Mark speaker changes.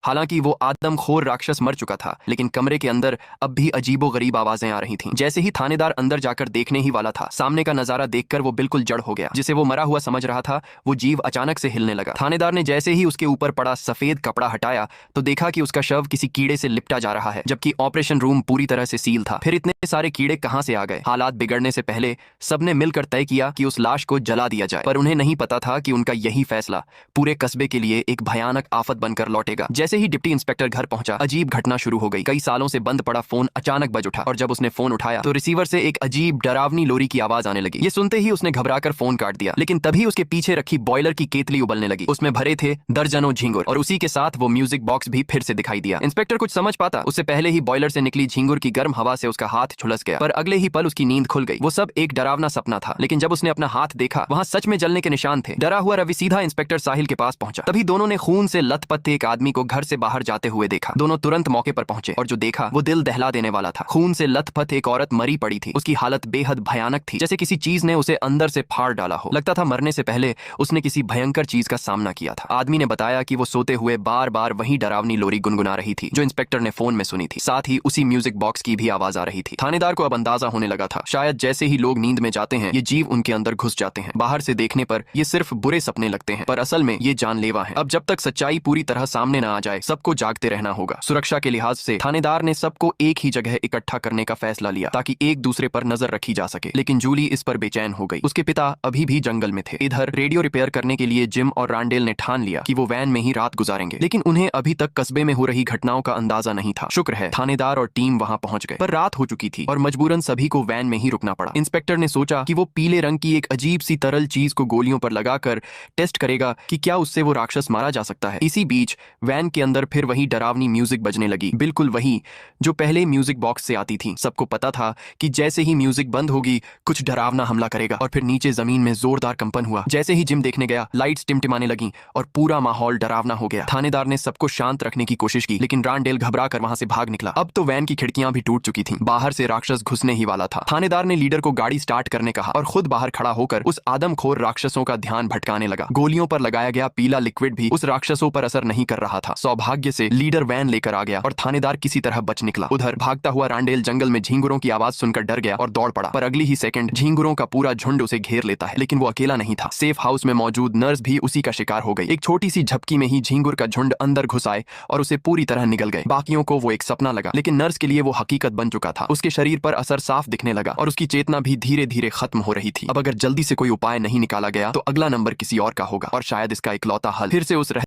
Speaker 1: हालांकि वो आदमखोर राक्षस मर चुका था, लेकिन कमरे के अंदर अब भी अजीबोगरीब आवाजें आ रही थीं। जैसे ही थानेदार अंदर जाकर देखने ही वाला था, सामने का नजारा देखकर वो बिल्कुल जड़ हो गया। जिसे वो मरा हुआ समझ रहा था, वो जीव अचानक से हिलने लगा। थानेदार ने जैसे ही उसके ऊपर पड़ा सफेद कपड़ा हटाया तो देखा कि उसका शव किसी कीड़े से लिपटा जा रहा है, जबकि ऑपरेशन रूम पूरी तरह से सील था। फिर इतने सारे कीड़े कहां से आ गए? हालात बिगड़ने से पहले सबने मिलकर तय किया कि उस लाश को जला दिया जाए, पर उन्हें नहीं पता था कि उनका यही फैसला पूरे कस्बे के लिए एक भयानक आफत बनकर लौटेगा। जैसे ही डिप्टी इंस्पेक्टर घर पहुंचा, अजीब घटना शुरू हो गई। कई सालों से बंद पड़ा फोन अचानक बज उठा और जब उसने फोन उठाया तो रिसीवर से एक अजीब डरावनी लोरी की आवाज आने लगी। ये सुनते ही उसने घबराकर फोन काट दिया, लेकिन तभी उसके पीछे रखी बॉयलर की केतली उबलने लगी। उसमें भरे थे दर्जनों झींगुर और उसी के साथ वो म्यूजिक बॉक्स भी फिर से दिखाई दिया। इंस्पेक्टर कुछ समझ पाता उससे पहले ही बॉयलर से निकली झींगुर की गर्म हवा से उसका हाथ झुलस गया, पर अगले ही पल उसकी नींद खुल गई। वो सब एक डरावना सपना था, लेकिन जब उसने अपना हाथ देखा, वहां सच में जलने के निशान थे। डरा हुआ रवि सीधा इंस्पेक्टर साहिल के पास पहुंचा। तभी दोनों ने खून से लथपथ एक आदमी को घर से बाहर जाते हुए देखा। दोनों तुरंत मौके पर पहुंचे और जो देखा वो दिल दहला देने वाला था। खून से लथपथ एक औरत मरी पड़ी थी। उसकी हालत बेहद भयानक थी, जैसे किसी चीज ने उसे अंदर से फाड़ डाला हो। लगता था मरने से पहले उसने किसी भयंकर चीज का सामना किया था। आदमी ने बताया कि वो सोते हुए बार बार वही डरावनी लोरी गुनगुना रही थी जो इंस्पेक्टर ने फोन में सुनी थी। साथ ही उसी म्यूजिक बॉक्स की भी आवाज आ रही थी। थानेदार को अब अंदाजा होने लगा था, शायद जैसे ही लोग नींद में जाते हैं, ये जीव उनके अंदर घुस जाते हैं। बाहर से देखने पर ये सिर्फ बुरे सपने लगते हैं, पर असल में ये जानलेवा है। अब जब तक सच्चाई पूरी तरह सामने न आ जाए, सबको जागते रहना होगा। सुरक्षा के लिहाज से थानेदार ने सबको एक ही जगह इकट्ठा करने का फैसला लिया ताकि एक दूसरे पर नजर रखी जा सके। लेकिन जूली इस पर बेचैन हो गई। उसके पिता अभी भी जंगल में थे। इधर रेडियो रिपेयर करने के लिए जिम और रांडेल ने ठान लिया कि वो वैन में ही रात गुजारेंगे, लेकिन उन्हें अभी तक कस्बे में हो रही घटनाओं का अंदाजा नहीं था। शुक्र है थानेदार और टीम वहां पहुंच गए, पर रात हो चुकी थी और मजबूरन सभी को वैन में ही रुकना पड़ा। इंस्पेक्टर ने सोचा कि वो पीले रंग की एक अजीब सी तरल चीज को गोलियों पर लगाकर टेस्ट करेगा कि क्या उससे वो राक्षस मारा जा सकता है। इसी बीच वैन के अंदर फिर वही डरावनी म्यूजिक बजने लगी, बिल्कुल वही जो पहले म्यूजिक बॉक्स से आती थी। सबको पता था कि जैसे ही म्यूजिक बंद होगी, कुछ डरावना हमला करेगा। और फिर नीचे जमीन में जोरदार कंपन हुआ। जैसे ही जिम देखने गया, लाइट्स टिमटिमाने लगीं और पूरा माहौल डरावना हो गया। थानेदार ने सबको शांत रखने की कोशिश की, लेकिन रांडेल घबरा कर वहां से भाग निकला। अब तो वैन की खिड़कियां भी टूट चुकी थीं। बाहर से राक्षस घुसने ही वाला था। थानेदार ने लीडर को गाड़ी स्टार्ट करने कहा और खुद बाहर खड़ा होकर उस आदमखोर राक्षसों का ध्यान भटकाने लगा। गोलियों पर लगाया गया पीला लिक्विड भी उस राक्षसों पर असर नहीं कर रहा था। सौभाग्य से लीडर वैन लेकर आ गया और थानेदार किसी तरह बच निकला। उधर भागता हुआ रांडेल जंगल में झींगुरों की आवाज सुनकर डर गया और दौड़ पड़ा, पर अगली ही सेकंड झींगुरों का पूरा झुंड उसे घेर लेता है। लेकिन वो अकेला नहीं था। सेफ हाउस में मौजूद नर्स भी उसी का शिकार हो गई। एक छोटी सी झपकी में ही झींगुर का झुंड अंदर घुस आए और उसे पूरी तरह निगल गए। बाकियों को वो एक सपना लगा, लेकिन नर्स के लिए वो हकीकत बन चुका था। उसके शरीर पर असर साफ दिखने लगा और उसकी चेतना भी धीरे धीरे खत्म हो रही थी। अब अगर जल्दी से कोई उपाय नहीं निकाला गया तो अगला नंबर किसी और का होगा और शायद इसका इकलौता हल फिर से उस